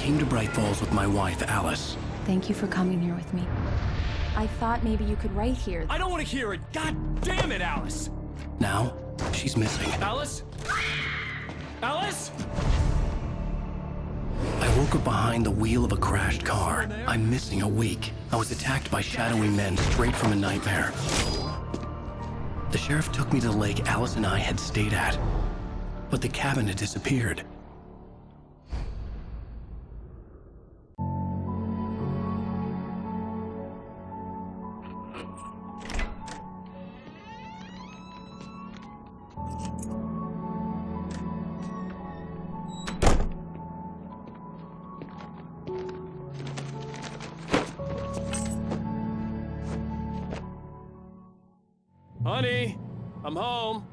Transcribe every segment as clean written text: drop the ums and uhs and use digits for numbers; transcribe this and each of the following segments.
came to Bright Falls with my wife, Alice. Thank you for coming here with me. I thought maybe you could write here. I don't want to hear it! God damn it, Alice! Now, she's missing. Alice? Alice? I woke up behind the wheel of a crashed car. I'm missing a week. I was attacked by shadowy men straight from a nightmare. The sheriff took me to the lake Alice and I had stayed at, but the cabin had disappeared. Honey, I'm home.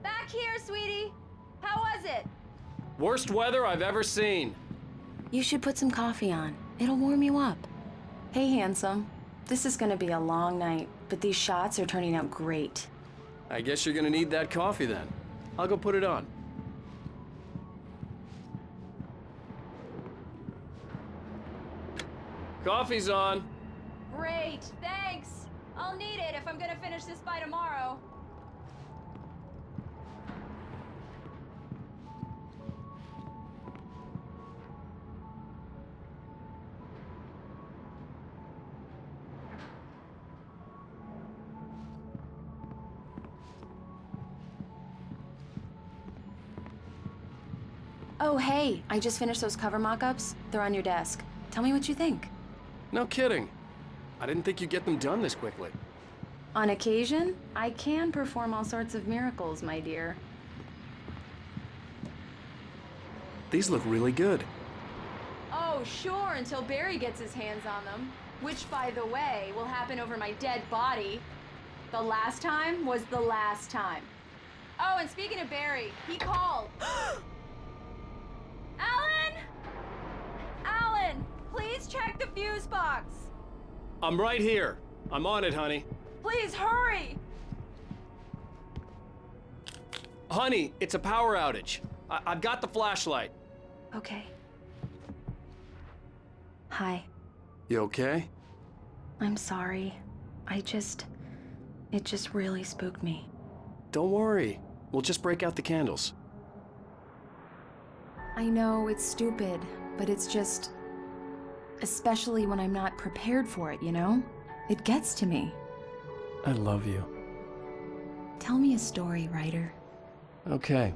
Back here, sweetie. How was it? Worst weather I've ever seen. You should put some coffee on. It'll warm you up. Hey, handsome. This is gonna be a long night, but these shots are turning out great. I guess you're gonna need that coffee then. I'll go put it on. Coffee's on. Great, thanks. I'll need it if I'm gonna finish this by tomorrow. Oh, hey, I just finished those cover mock-ups. They're on your desk. Tell me what you think. No kidding. I didn't think you'd get them done this quickly. On occasion, I can perform all sorts of miracles, my dear. These look really good. Oh, sure, until Barry gets his hands on them. Which, by the way, will happen over my dead body. The last time was the last time. Oh, and speaking of Barry, he called. Alan! Alan, please check the fuse box. I'm right here. I'm on it, honey. Please hurry! Honey, it's a power outage. I've got the flashlight. Okay. Hi. You okay? I'm sorry. It just really spooked me. Don't worry. We'll just break out the candles. I know it's stupid, but it's just... especially when I'm not prepared for it, you know? It gets to me. I love you. Tell me a story, writer. Okay.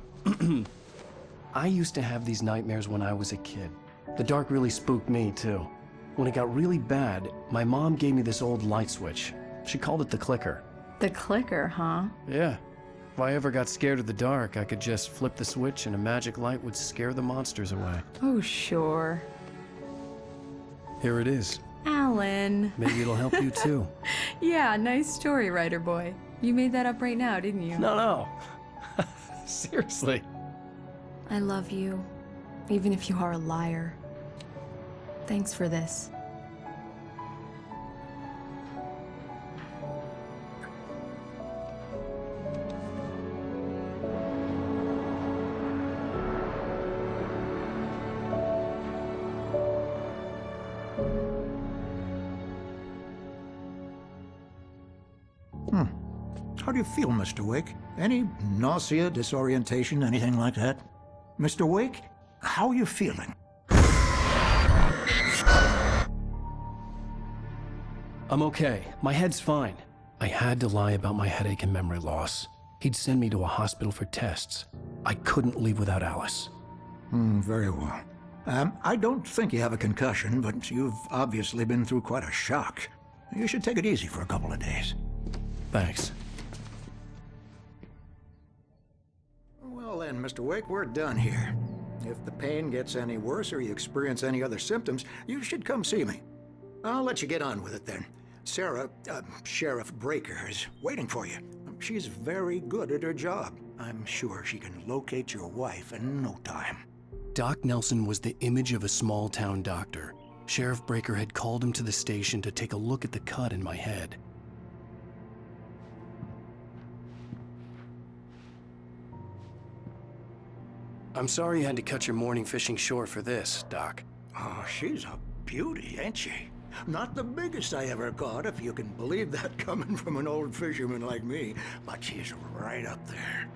I used to have these nightmares when I was a kid. The dark really spooked me, too. When it got really bad, my mom gave me this old light switch. She called it the clicker. The clicker, huh? Yeah. If I ever got scared of the dark, I could just flip the switch and a magic light would scare the monsters away. Oh, sure. Here it is. Alan. Maybe it'll help you, too. Yeah, nice story, writer boy. You made that up right now, didn't you? No. Seriously. I love you, even if you are a liar. Thanks for this. How do you feel, Mr. Wake? Any nausea, disorientation, anything like that? Mr. Wake, how are you feeling? I'm okay. My head's fine. I had to lie about my headache and memory loss. He'd send me to a hospital for tests. I couldn't leave without Alice. Very well. I don't think you have a concussion, but you've obviously been through quite a shock. You should take it easy for a couple of days. Thanks. Well then, Mr. Wake, we're done here. If the pain gets any worse or you experience any other symptoms, you should come see me. I'll let you get on with it then. Sarah, Sheriff Breaker, is waiting for you. She's very good at her job. I'm sure she can locate your wife in no time. Doc Nelson was the image of a small-town doctor. Sheriff Breaker had called him to the station to take a look at the cut in my head. I'm sorry you had to cut your morning fishing short for this, Doc. Oh, she's a beauty, ain't she? Not the biggest I ever caught, if you can believe that coming from an old fisherman like me, but she's right up there.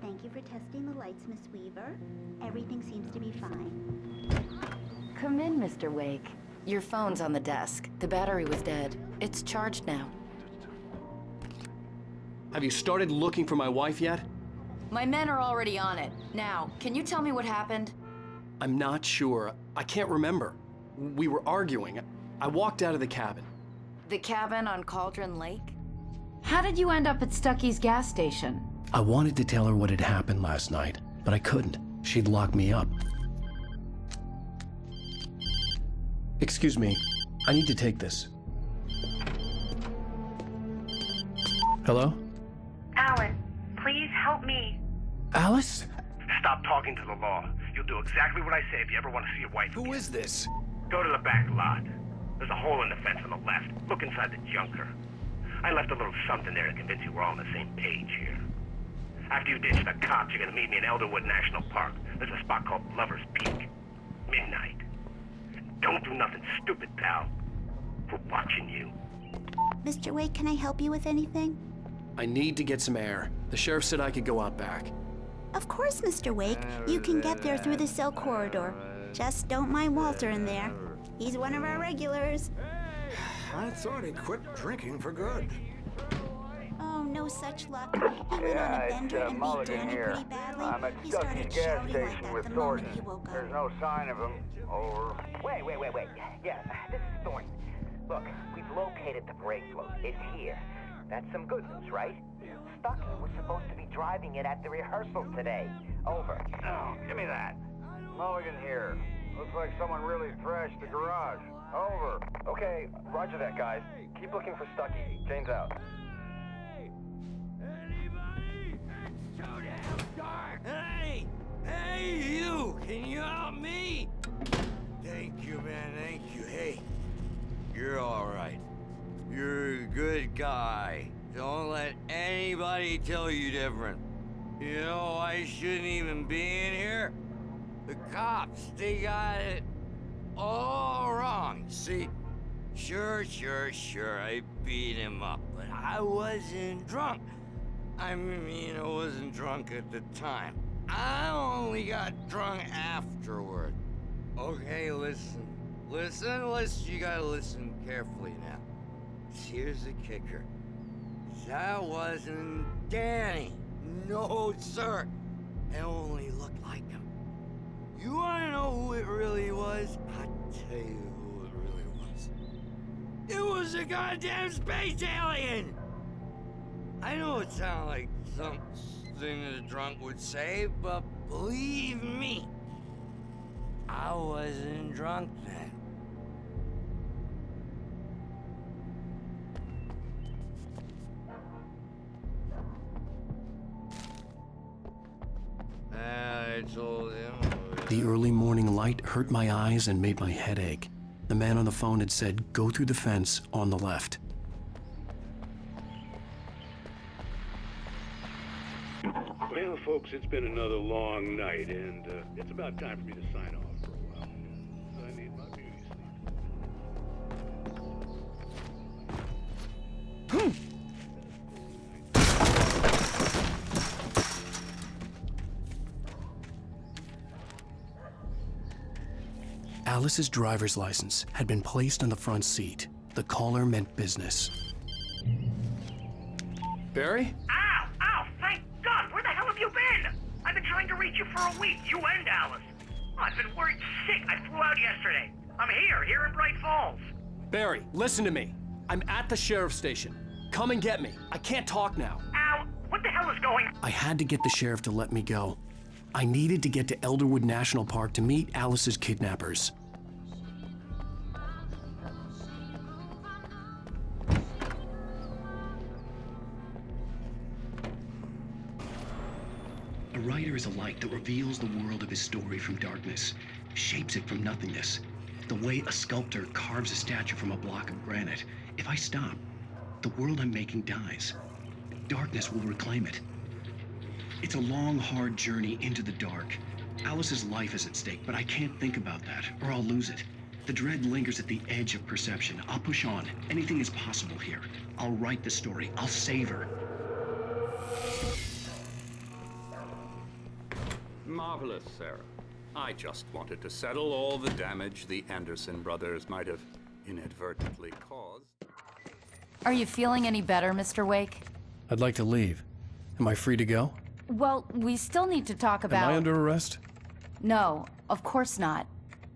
Thank you for testing the lights, Miss Weaver. Everything seems to be fine. Come in, Mr. Wake. Your phone's on the desk. The battery was dead. It's charged now. Have you started looking for my wife yet? My men are already on it. Now, can you tell me what happened? I'm not sure. I can't remember. We were arguing. I walked out of the cabin. The cabin on Cauldron Lake? How did you end up at Stucky's gas station? I wanted to tell her what had happened last night, but I couldn't. She'd lock me up. Excuse me. I need to take this. Hello? Alan, please help me. Alice? Stop talking to the law. You'll do exactly what I say if you ever want to see your wife again. Who is this? Go to the back lot. There's a hole in the fence on the left. Look inside the junker. I left a little something there to convince you we're all on the same page here. After you ditch the cops, you're gonna meet me in Elderwood National Park. There's a spot called Lover's Peak. Midnight. Don't do nothing stupid, pal. We're watching you. Mr. Wake, can I help you with anything? I need to get some air. The sheriff said I could go out back. Of course, Mr. Wake. You can get there through the cell corridor. Just don't mind Walter in there. He's one of our regulars. I thought he quit drinking for good. Oh, no such luck. He went on a bender and beat Danny pretty badly. I'm at He Stucky's started gas shouting like station that with the moment Thornton. he woke up. There's no sign of him. Over. Wait. Yeah, this is Thornton. Look, we've located the brake float. It's here. That's some good news, right? Stucky was supposed to be driving it at the rehearsal today. Over. Oh, give me that. Mulligan here. Looks like someone really thrashed the garage. Over. Okay, roger that, guys. Keep looking for Stucky. Jane's out. Hey, you! Can you help me? Thank you, man, thank you. Hey, you're all right. You're a good guy. Don't let anybody tell you different. You know, I shouldn't even be in here. The cops, they got it all wrong. See, sure, I beat him up, but I wasn't drunk. I mean, I wasn't drunk at the time. I only got drunk afterward. Okay, listen. You gotta listen carefully now. Here's the kicker. That wasn't Danny. No, sir. It only looked like him. You wanna know who it really was? I'll tell you who it really was. It was a goddamn space alien! I know it sounds like something that a drunk would say, but believe me, I wasn't drunk then. I told him. The early morning light hurt my eyes and made my head ache. The man on the phone had said, go through the fence on the left. Well, folks, it's been another long night, and it's about time for me to sign off for a while. I need my beauty sleep. Alice's driver's license had been placed on the front seat. The caller meant business. Barry? Ow! Thank God! Where the hell have you been? I've been trying to reach you for a week, you and Alice. Oh, I've been worried sick. I flew out yesterday. I'm here in Bright Falls. Barry, listen to me. I'm at the sheriff's station. Come and get me. I can't talk now. Al, what the hell is going on? I had to get the sheriff to let me go. I needed to get to Elderwood National Park to meet Alice's kidnappers. A writer is a light that reveals the world of his story from darkness, shapes it from nothingness. the way a sculptor carves a statue from a block of granite. If I stop, the world I'm making dies. Darkness will reclaim it. It's a long, hard journey into the dark. Alice's life is at stake, but I can't think about that, or I'll lose it. The dread lingers at the edge of perception. I'll push on. Anything is possible here. I'll write the story. I'll save her. Marvelous, Sarah. I just wanted to settle all the damage the Anderson brothers might have inadvertently caused. Are you feeling any better, Mr. Wake? I'd like to leave. Am I free to go? Well, we still need to talk about... Am I under arrest? No, of course not.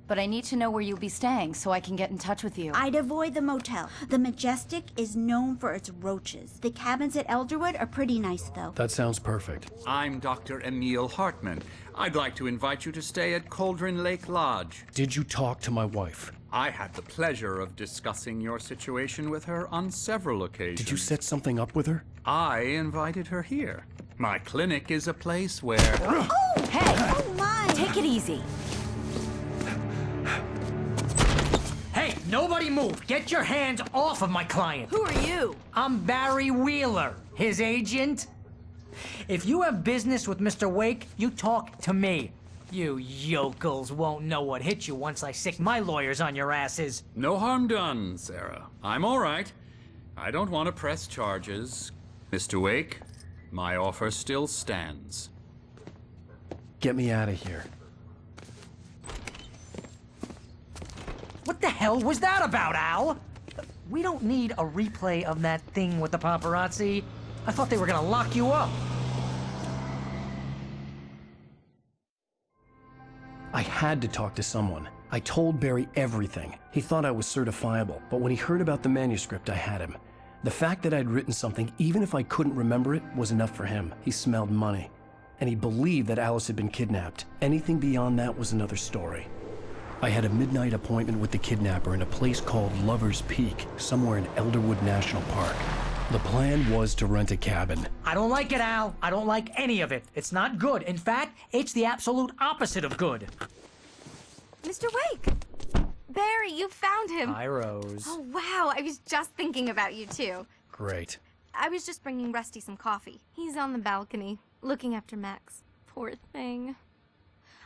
But I need to know where you'll be staying so I can get in touch with you. I'd avoid the motel. The Majestic is known for its roaches. The cabins at Elderwood are pretty nice, though. That sounds perfect. I'm Dr. Emil Hartman. I'd like to invite you to stay at Cauldron Lake Lodge. Did you talk to my wife? I had the pleasure of discussing your situation with her on several occasions. Did you set something up with her? I invited her here. My clinic is a place where... Oh! Hey! Oh, my! Take it easy. Hey, nobody move! Get your hands off of my client! Who are you? I'm Barry Wheeler, his agent. If you have business with Mr. Wake, you talk to me. You yokels won't know what hit you once I sick my lawyers on your asses. No harm done, Sarah. I'm all right. I don't want to press charges. Mr. Wake, my offer still stands. Get me out of here. What the hell was that about, Al? We don't need a replay of that thing with the paparazzi. I thought they were gonna lock you up. I had to talk to someone. I told Barry everything. He thought I was certifiable, but when he heard about the manuscript, I had him. The fact that I'd written something, even if I couldn't remember it, was enough for him. He smelled money. And he believed that Alice had been kidnapped. Anything beyond that was another story. I had a midnight appointment with the kidnapper in a place called Lover's Peak, somewhere in Elderwood National Park. The plan was to rent a cabin. I don't like it, Al. I don't like any of it. It's not good. In fact, it's the absolute opposite of good. Mr. Wake! Barry, you found him. Hi, Rose. Oh, wow. I was just thinking about you, too. Great. I was just bringing Rusty some coffee. He's on the balcony, looking after Max. Poor thing.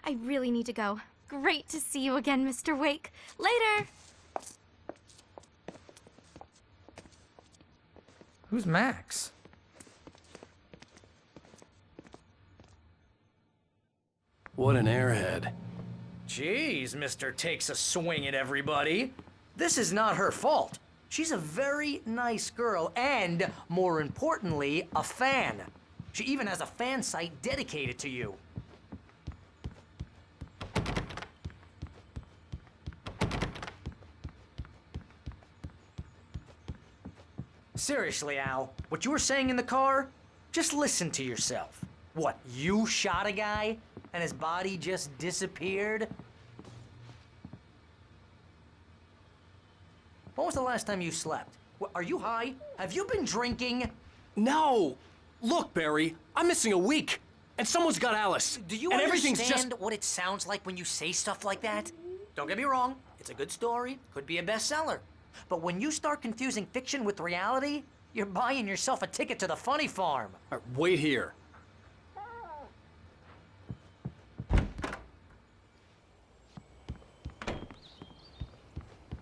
I really need to go. Great to see you again, Mr. Wake. Later! Who's Max? What an airhead. Jeez, Mr. Takes a swing at everybody. This is not her fault. She's a very nice girl and, more importantly, a fan. She even has a fan site dedicated to you. Seriously, Al, what you were saying in the car? Just listen to yourself. What, you shot a guy and his body just disappeared? When was the last time you slept? Are you high? Have you been drinking? No! Look, Barry, I'm missing a week, and someone's got Alice. Do you and understand everything's just... what it sounds like when you say stuff like that? Don't get me wrong, it's a good story, could be a bestseller. But when you start confusing fiction with reality, you're buying yourself a ticket to the funny farm. All right, wait here.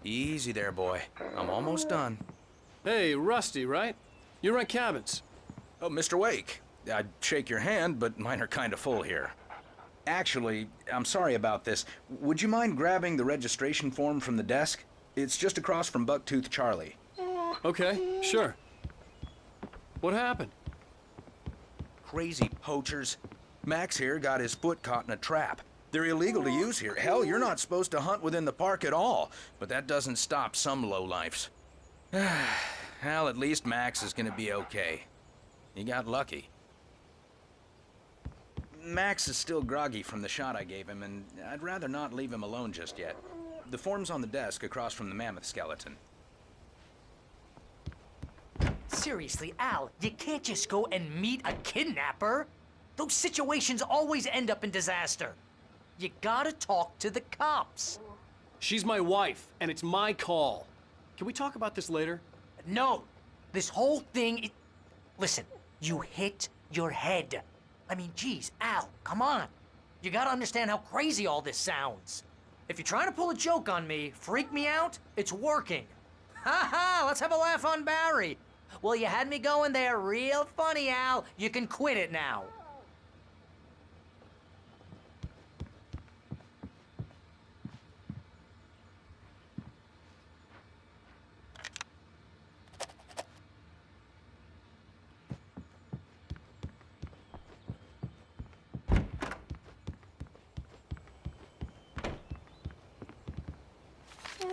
Easy there, boy. I'm almost done. Hey, Rusty, right? You rent cabins. Oh, Mr. Wake. I'd shake your hand, but mine are kind of full here. Actually, I'm sorry about this. Would you mind grabbing the registration form from the desk? It's just across from Bucktooth Charlie. Okay, sure. What happened? Crazy poachers. Max here got his foot caught in a trap. They're illegal to use here. Hell, you're not supposed to hunt within the park at all. But that doesn't stop some lowlifes. Well, at least Max is gonna be okay. He got lucky. Max is still groggy from the shot I gave him, and I'd rather not leave him alone just yet. The form's on the desk across from the mammoth skeleton. Seriously, Al, you can't just go and meet a kidnapper. Those situations always end up in disaster. You gotta talk to the cops. She's my wife, and it's my call. Can we talk about this later? No! This whole thing, Listen, you hit your head. I mean, geez, Al, come on. You gotta understand how crazy all this sounds. If you're trying to pull a joke on me, freak me out, it's working. Ha ha, let's have a laugh on Barry. Well, you had me going there real funny, Al. You can quit it now.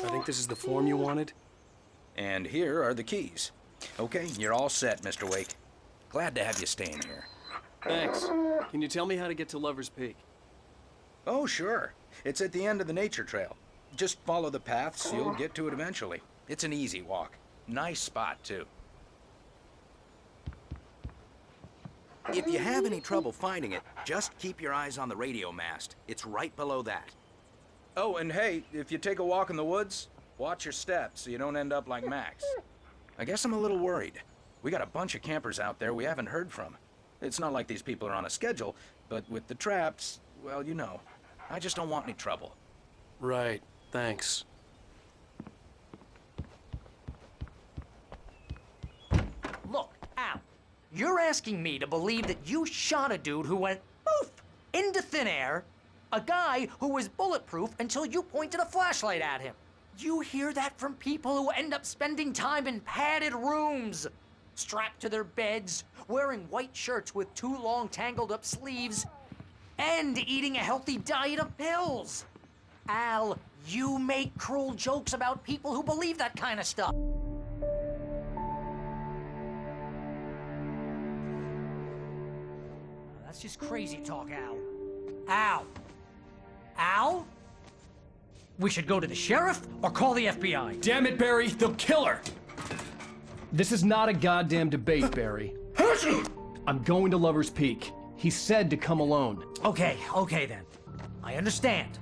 I think this is the form you wanted. And here are the keys. Okay, you're all set, Mr. Wake. Glad to have you staying here. Thanks. Can you tell me how to get to Lover's Peak? Oh, sure. It's at the end of the nature trail. Just follow the paths, you'll get to it eventually. It's an easy walk. Nice spot, too. If you have any trouble finding it, just keep your eyes on the radio mast. It's right below that. Oh, and hey, if you take a walk in the woods, watch your steps so you don't end up like Max. I guess I'm a little worried. We got a bunch of campers out there we haven't heard from. It's not like these people are on a schedule, but with the traps, well, you know. I just don't want any trouble. Right, thanks. Look, Al, you're asking me to believe that you shot a dude who went poof into thin air, a guy who was bulletproof until you pointed a flashlight at him. You hear that from people who end up spending time in padded rooms, strapped to their beds, wearing white shirts with too long tangled up sleeves, and eating a healthy diet of pills. Al, you make cruel jokes about people who believe that kind of stuff. That's just crazy talk, Al. Al? Al? We should go to the sheriff or call the FBI. Damn it, Barry, they'll kill her! This is not a goddamn debate, Barry. I'm going to Lover's Peak. He said to come alone. Okay then. I understand.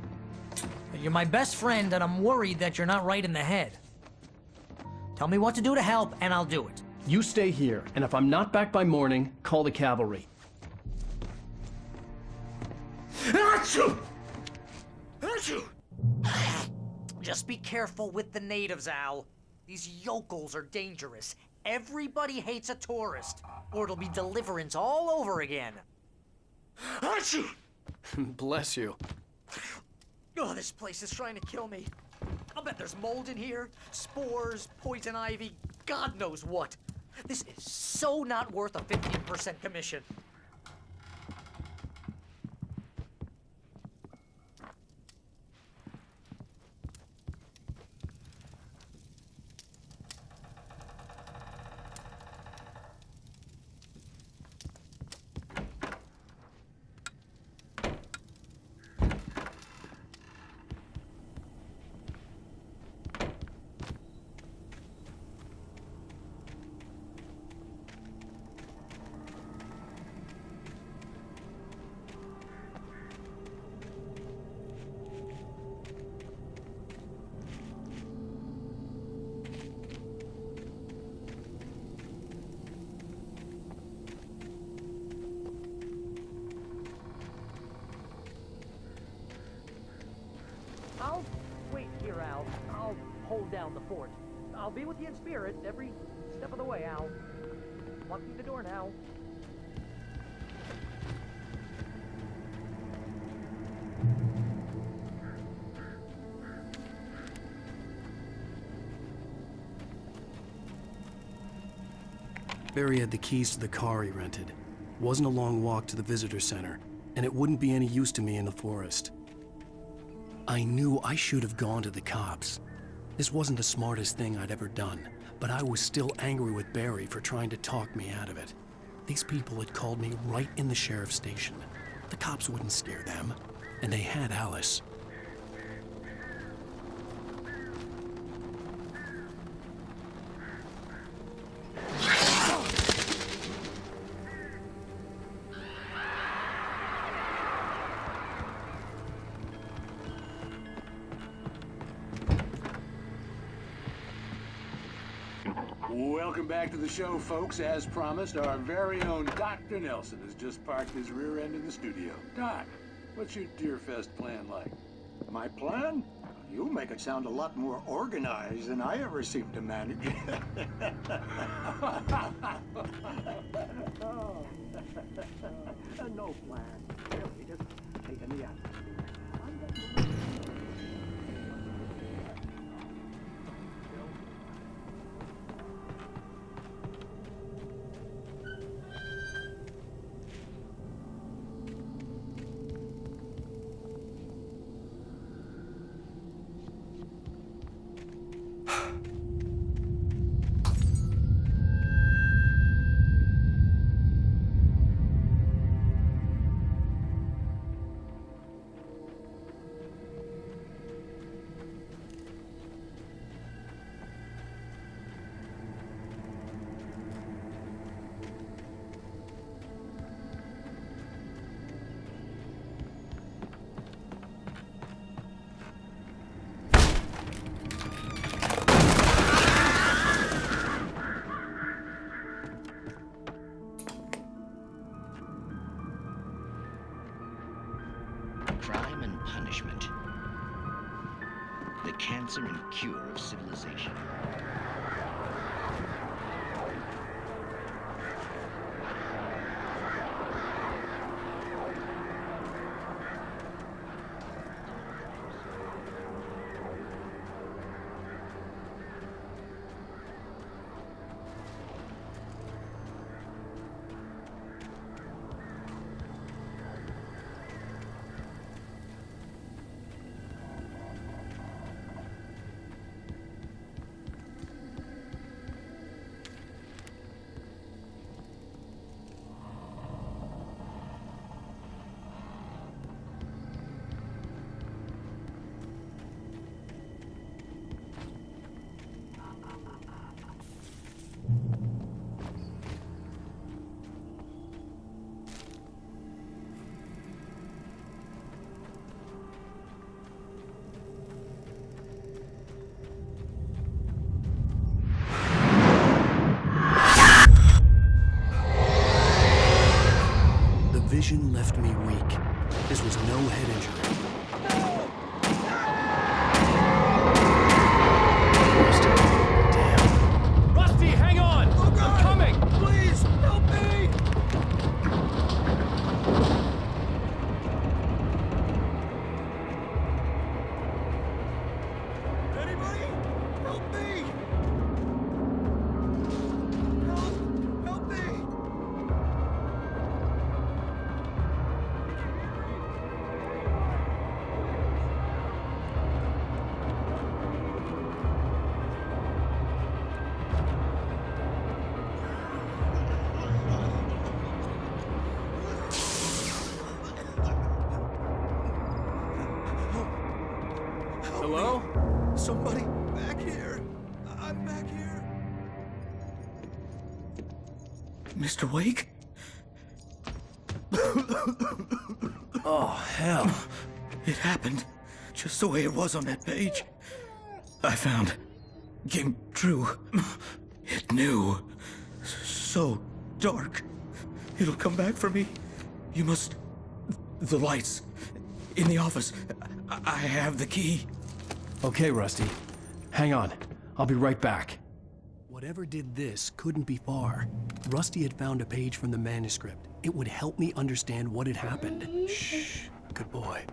But you're my best friend and I'm worried that you're not right in the head. Tell me what to do to help and I'll do it. You stay here, and if I'm not back by morning, call the cavalry. Achoo! Achoo! Just be careful with the natives, Al. These yokels are dangerous. Everybody hates a tourist, or it'll be Deliverance all over again. Achoo! Bless you. Oh, this place is trying to kill me. I'll bet there's mold in here, spores, poison ivy, God knows what. This is so not worth a 15% commission. I'll wait here, Al. I'll hold down the fort. I'll be with you in spirit every step of the way, Al. Walk through the door now. Barry had the keys to the car he rented. Wasn't a long walk to the visitor center, and it wouldn't be any use to me in the forest. I knew I should have gone to the cops. This wasn't the smartest thing I'd ever done, but I was still angry with Barry for trying to talk me out of it. These people had called me right in the sheriff's station. The cops wouldn't scare them, and they had Alice. Welcome back to the show, folks. As promised, our very own Dr. Nelson has just parked his rear end in the studio. Doc, what's your Deerfest plan like? My plan? You make it sound a lot more organized than I ever seem to manage. No plan. Really, just taking the atmosphere. Crime and punishment. The cancer and cure of civilization. Vision left me weak. This was no head injury. Damn. Rusty, hang on! Oh, God. I'm coming! Please, help me! Anybody? Help me! Help me! Hello? Somebody back here. I'm back here. Mr. Wake? Oh, hell. It happened just the way it was on that page. I found. Came true. It knew. So dark. It'll come back for me. You must. The lights. In the office. I have the key. Okay, Rusty. Hang on. I'll be right back. Whatever did this couldn't be far. Rusty had found a page from the manuscript. It would help me understand what had happened. Shh. Good boy.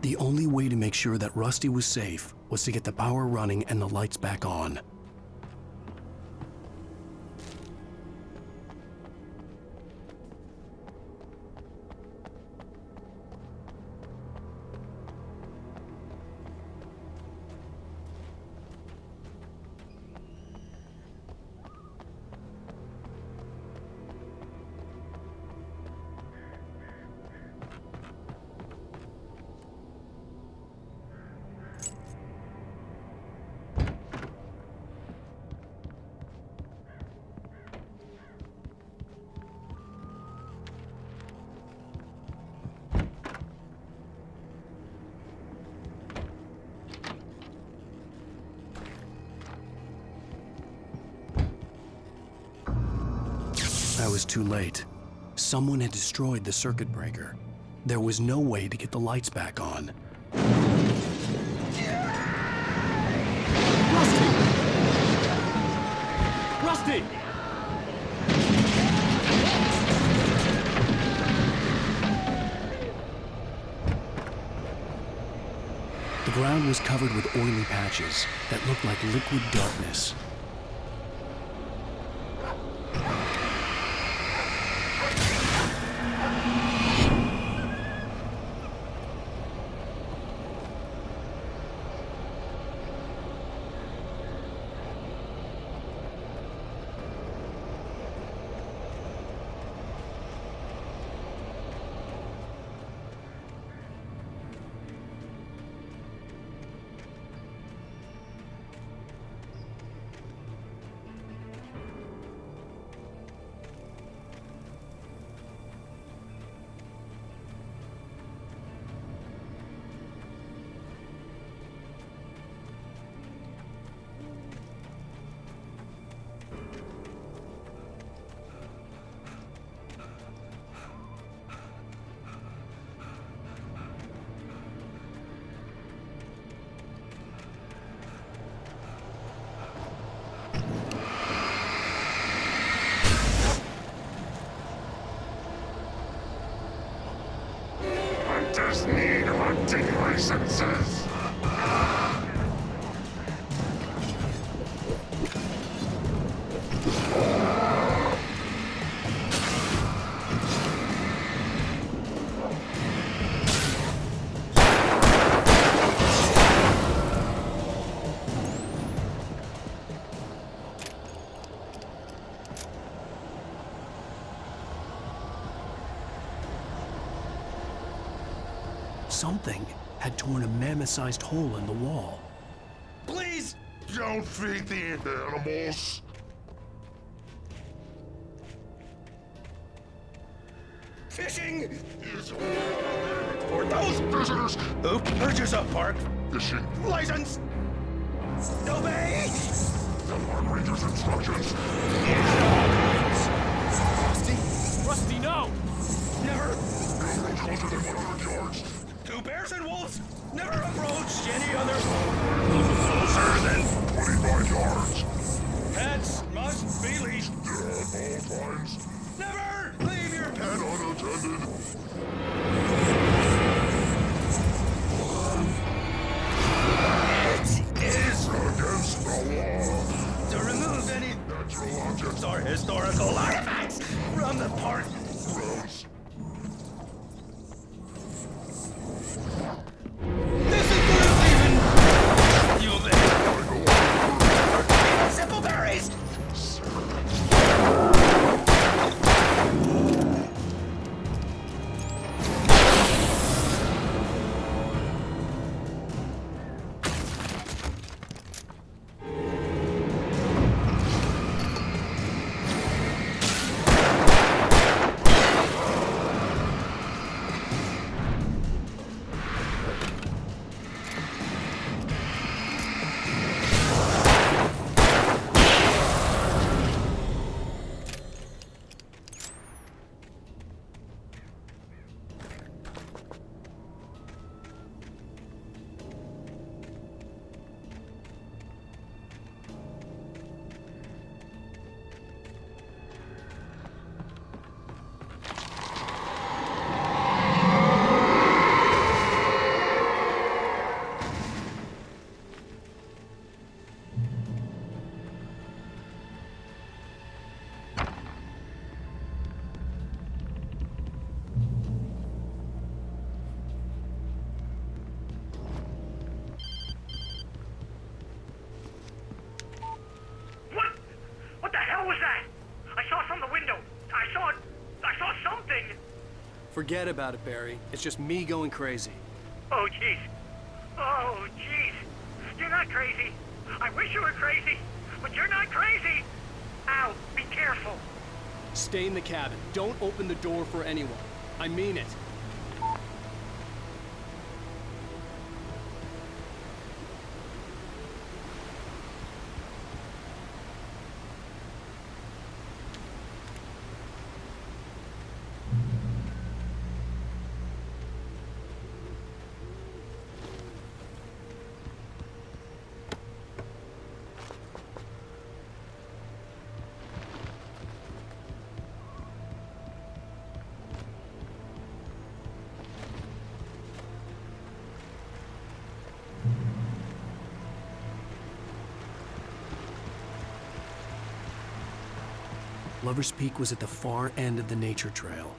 The only way to make sure that Rusty was safe was to get the power running and the lights back on. I was too late. Someone had destroyed the circuit breaker. There was no way to get the lights back on. Rusty! The ground was covered with oily patches that looked like liquid darkness. There's need of hunting licenses. Something had torn a mammoth-sized hole in the wall. Please don't feed the animals. Fishing is for those visitors who purchase a park fishing license. Obey the park ranger's instructions. Rusty, no! Never No road closer than 100 yards. to bears and wolves. Never approach any other Closer than 25 yards. pets. Must be leashed. All times. Never leave your pet And unattended. It is Against the law. to remove any Natural objects. or historical artifacts from the park. Gross. This includes even you there. Simple berries. What the hell was that? I saw from the window. I saw something. Forget about it, Barry. It's just me going crazy. Oh, jeez. Oh, jeez. You're not crazy. I wish you were crazy, but you're not crazy. Ow, be careful. Stay in the cabin. Don't open the door for anyone. I mean it. Lover's Peak was at the far end of the nature trail.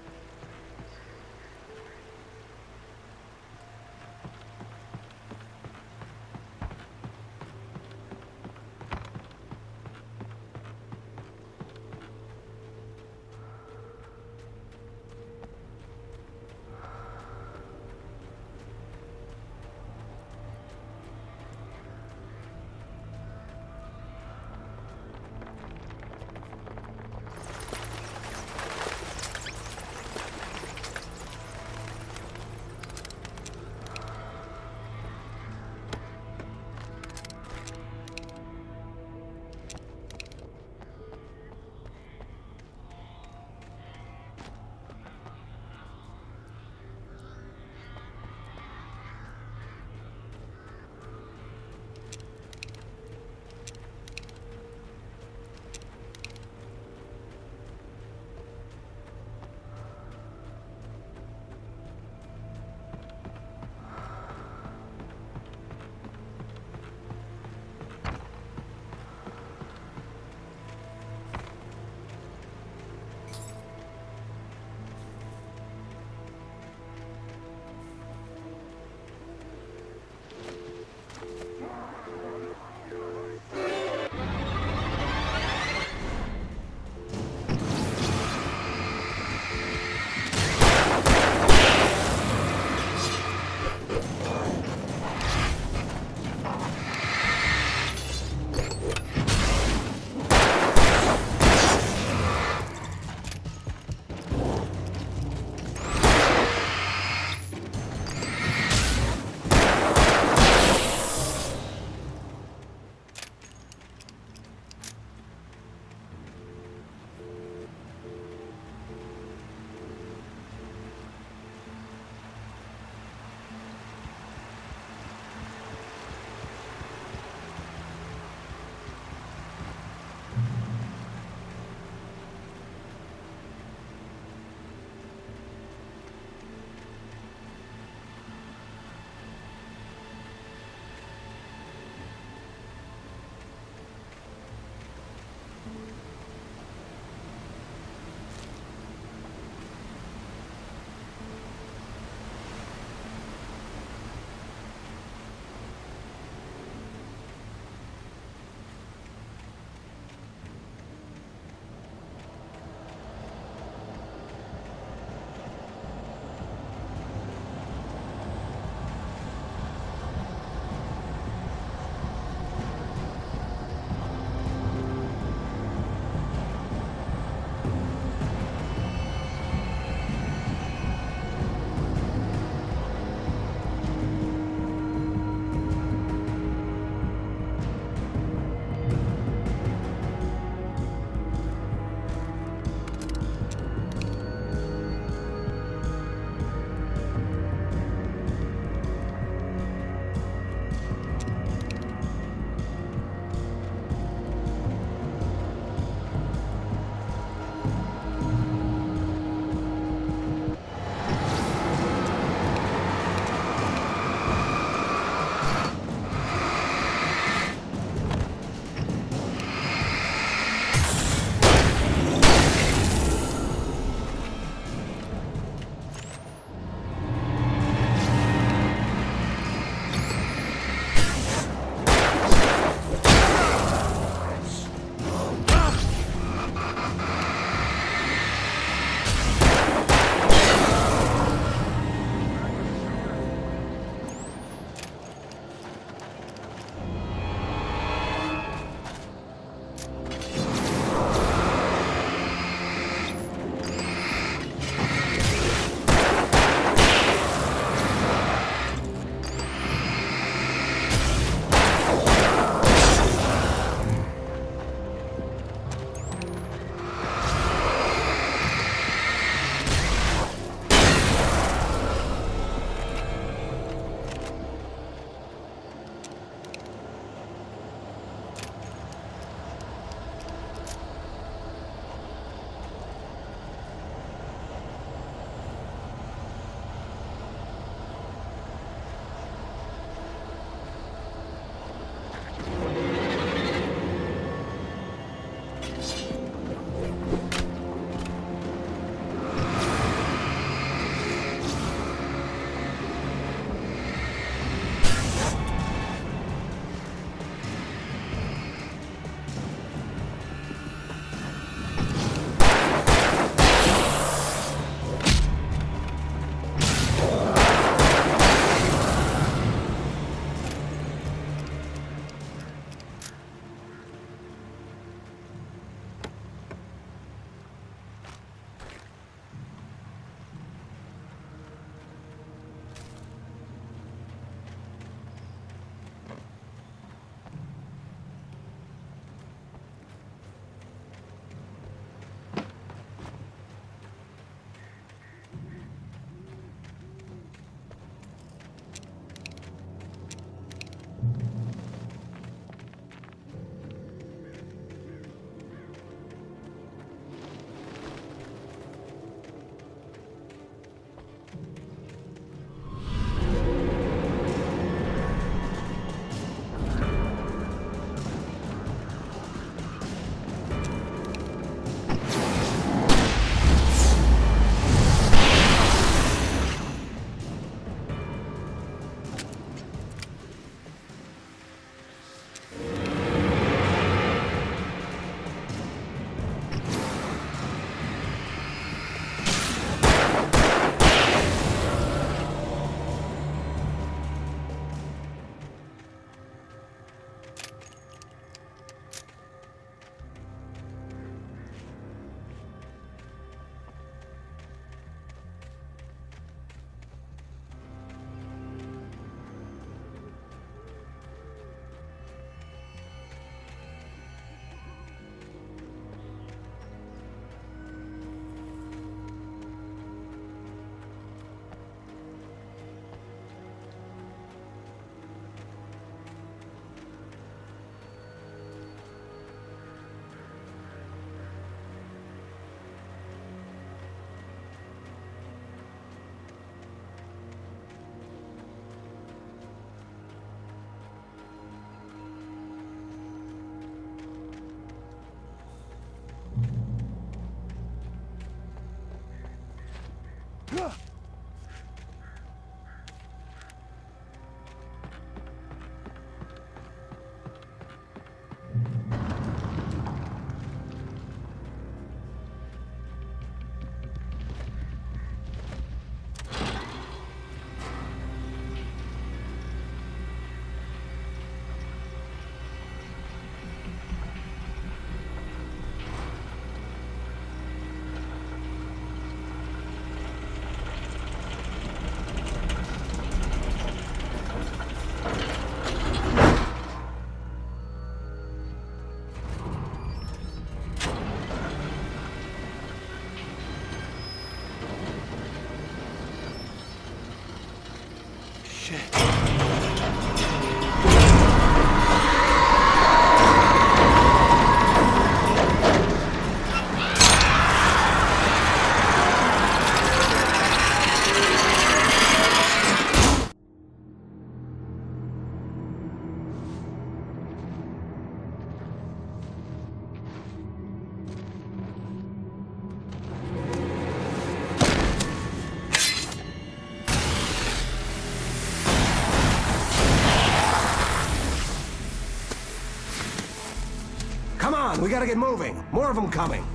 Come on, we gotta get moving. More of them coming.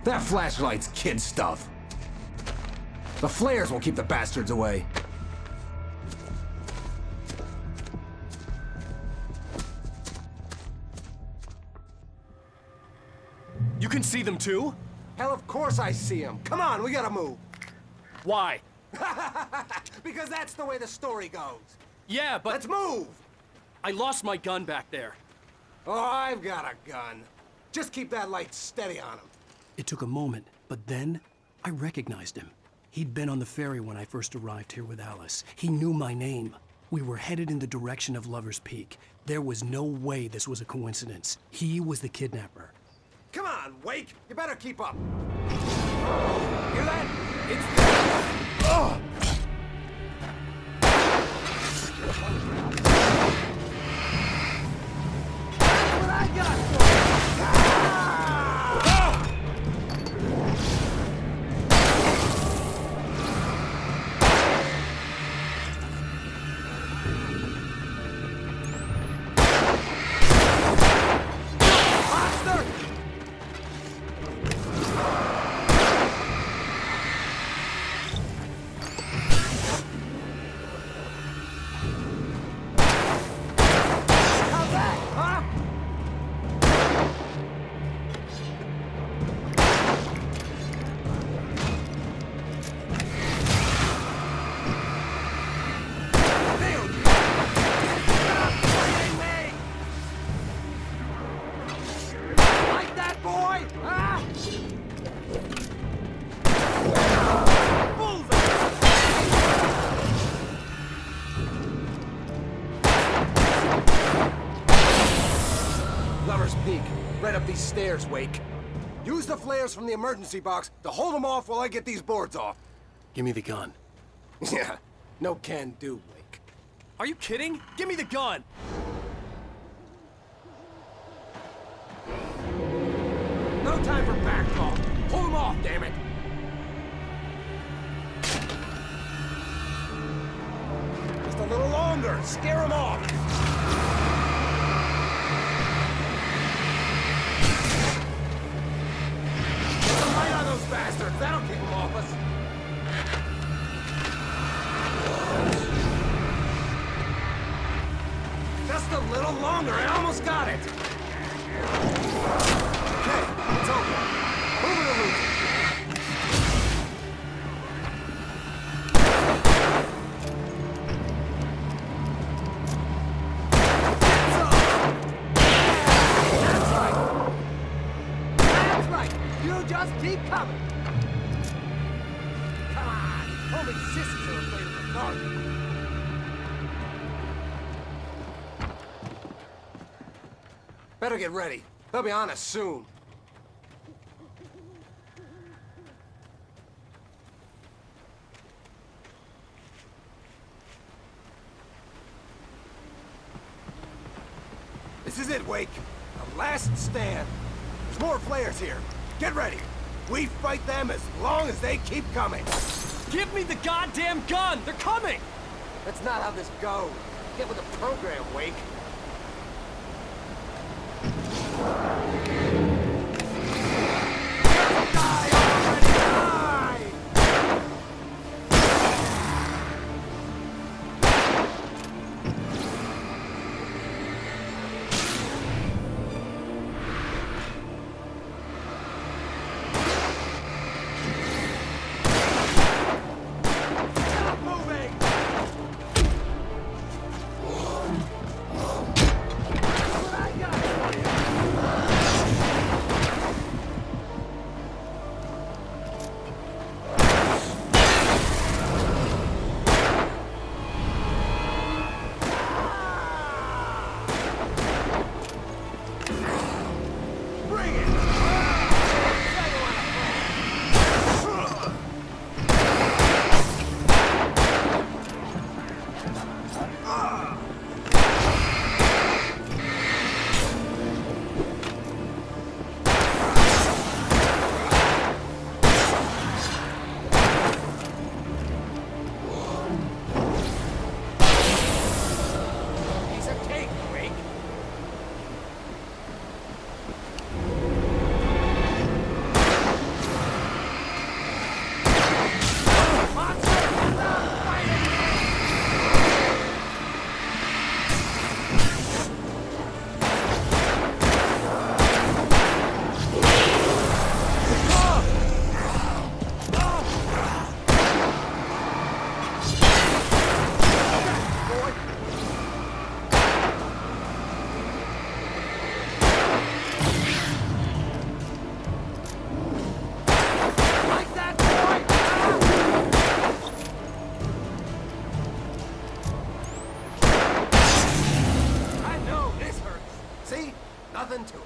That flashlight's kid stuff. The flares will keep the bastards away. You can see them too? Hell, of course I see them. Come on, we gotta move. Why? Because that's the way the story goes. Yeah, but... Let's move! I lost my gun back there. Oh, I've got a gun. Just keep that light steady on him. It took a moment, but then I recognized him. He'd been on the ferry when I first arrived here with Alice. He knew my name. We were headed in the direction of Lover's Peak. There was no way this was a coincidence. He was the kidnapper. Come on, Wake! You better keep up. Hear that? It's... Oh! What I got for you? Ah! Monster! How's that, huh? Like that, boy? Huh? Lover's Peak. Right up these stairs, Wake. Use the flares from the emergency box to hold them off while I get these boards off. Give me the gun. Yeah, no can do, Wake. Are you kidding? Give me the gun! No time for back talk. Hold them off, damn it. Just a little longer. Scare them off. Get the light on those bastards. That'll keep them off us. Just a little longer. I almost got it. Okay, it's over. Move it or lose it. That's right. That's right. You just keep coming. Come on. Only sissies are afraid of the dark. Better get ready. They'll be on us soon. This is it, Wake. The last stand. There's more flares here. Get ready. We fight them as long as they keep coming. Give me the goddamn gun! They're coming! That's not how this goes. Get with the program, Wake. nothing to it.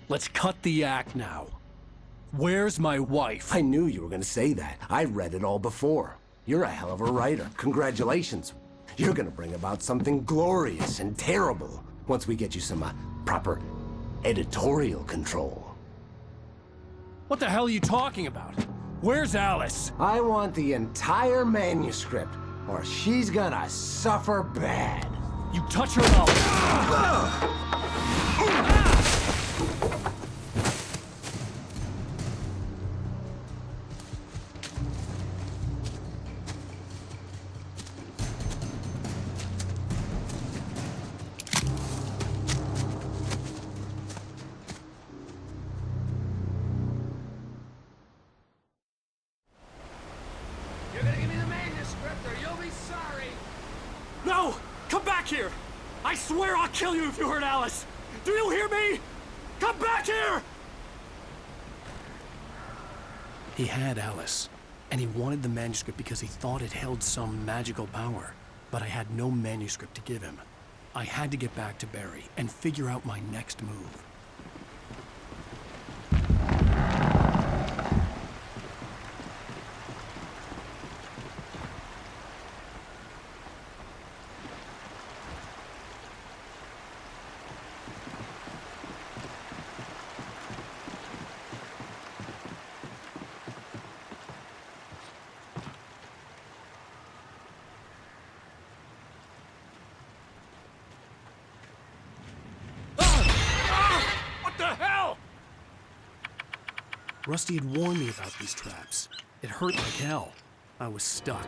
Let's cut the act now. Where's my wife? I knew you were gonna say that. I read it all before. You're a hell of a writer. Congratulations. You're gonna bring about something glorious and terrible once we get you some proper editorial control. What the hell are you talking about? Where's Alice? I want the entire manuscript, or she's gonna suffer bad. You touch her now. You're gonna give me the manuscript or you'll be sorry. No! Come back here! I swear I'll kill you if you hurt Alice! Do you hear me? Come back here! He had Alice, and he wanted the manuscript because he thought it held some magical power. But I had no manuscript to give him. I had to get back to Barry and figure out my next move. What the hell? Rusty had warned me about these traps. It hurt like hell. I was stuck.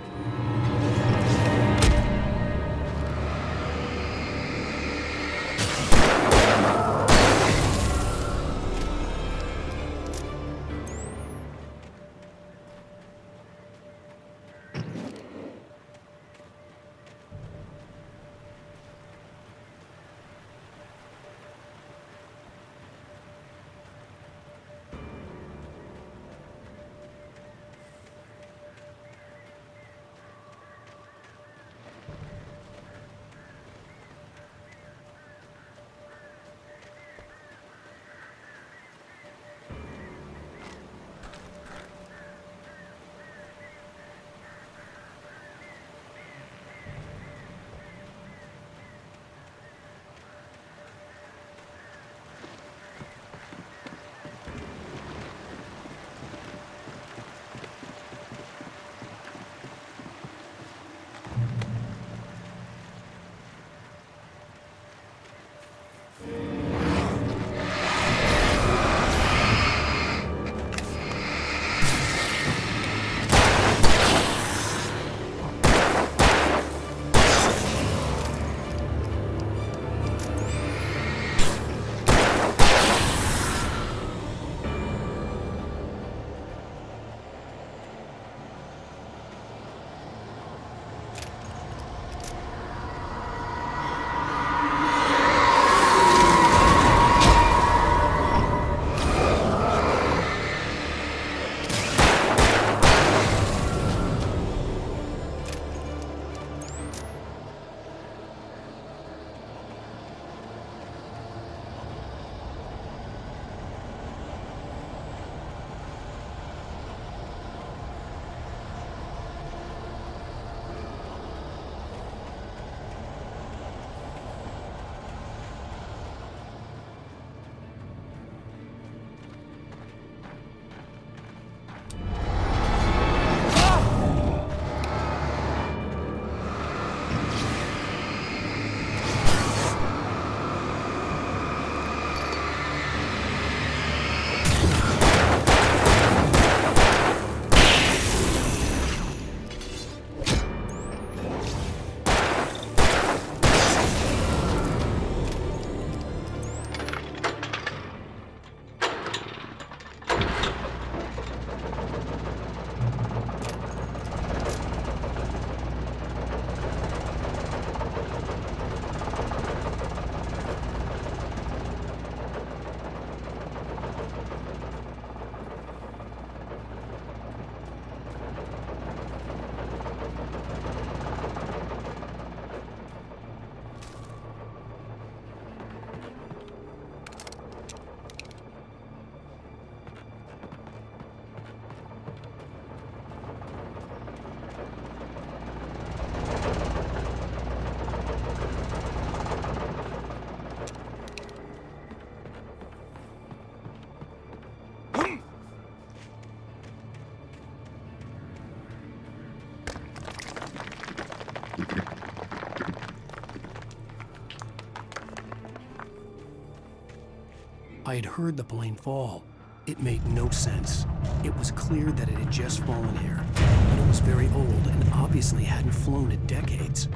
I had heard the plane fall. It made no sense. It was clear that it had just fallen here, but it was very old and obviously hadn't flown in decades.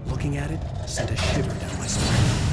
Looking at it sent a shiver down my spine.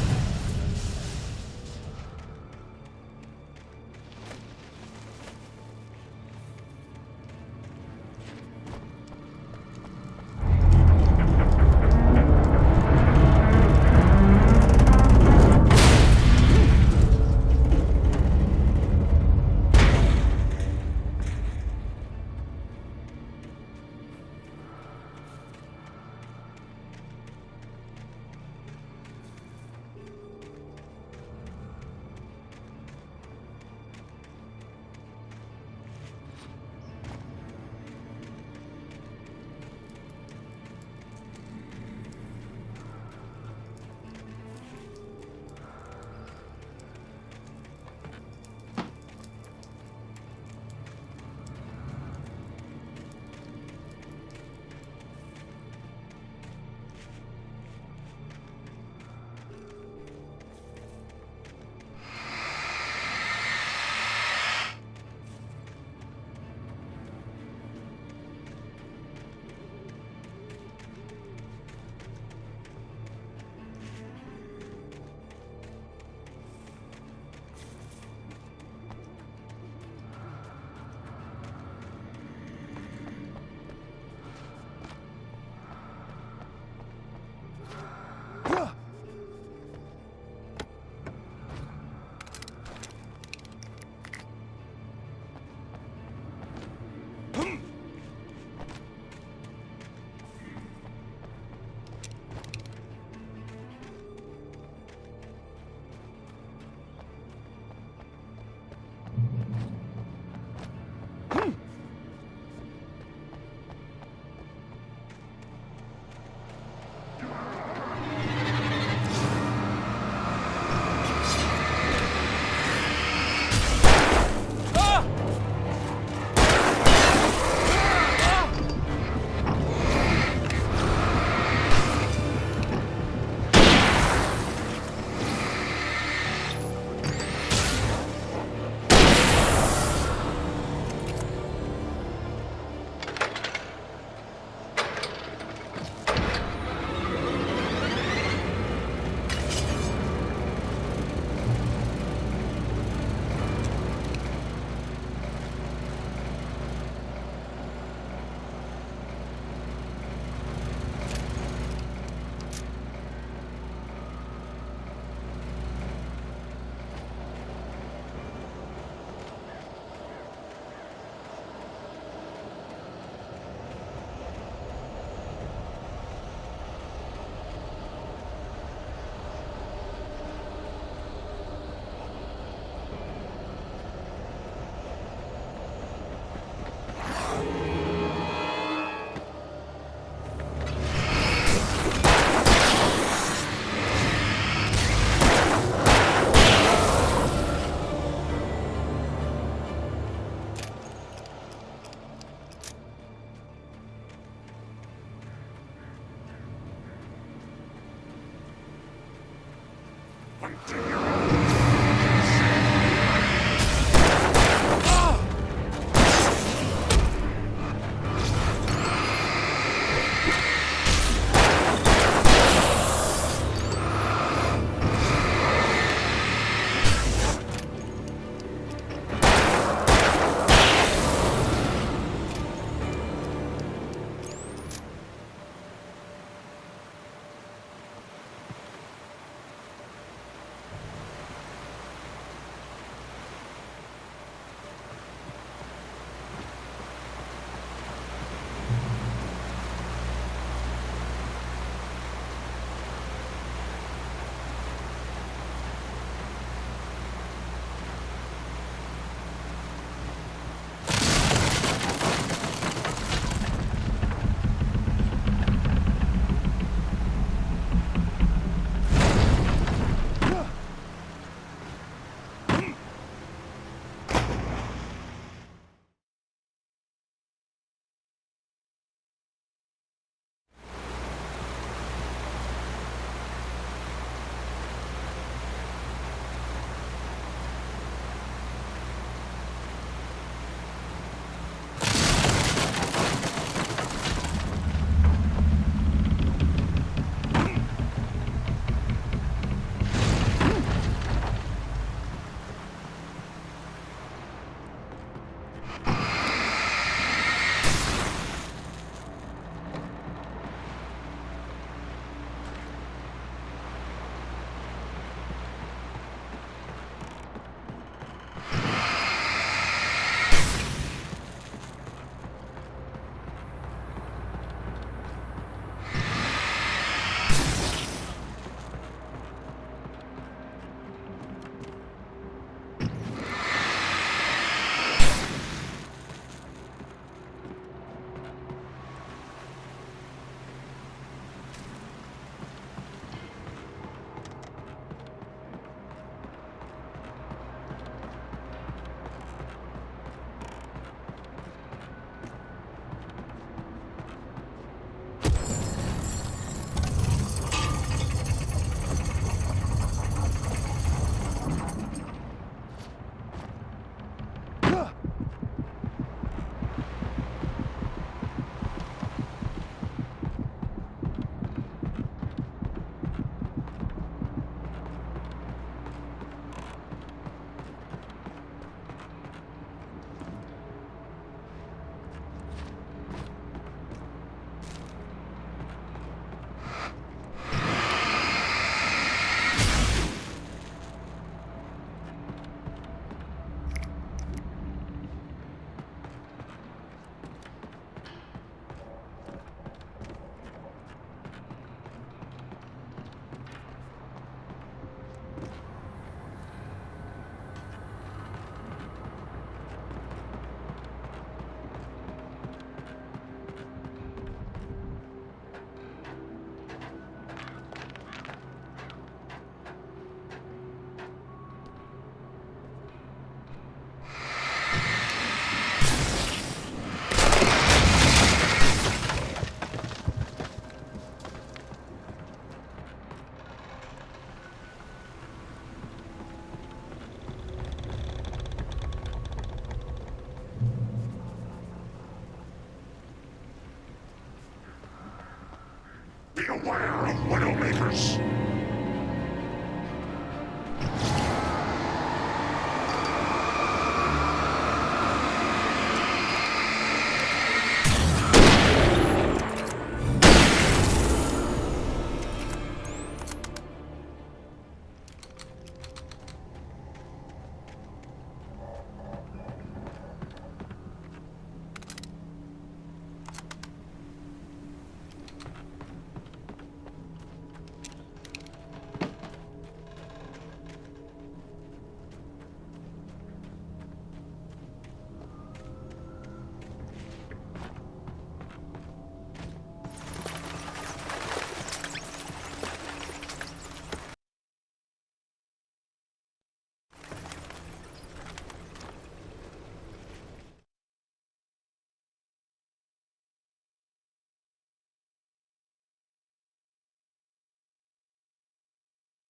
Force.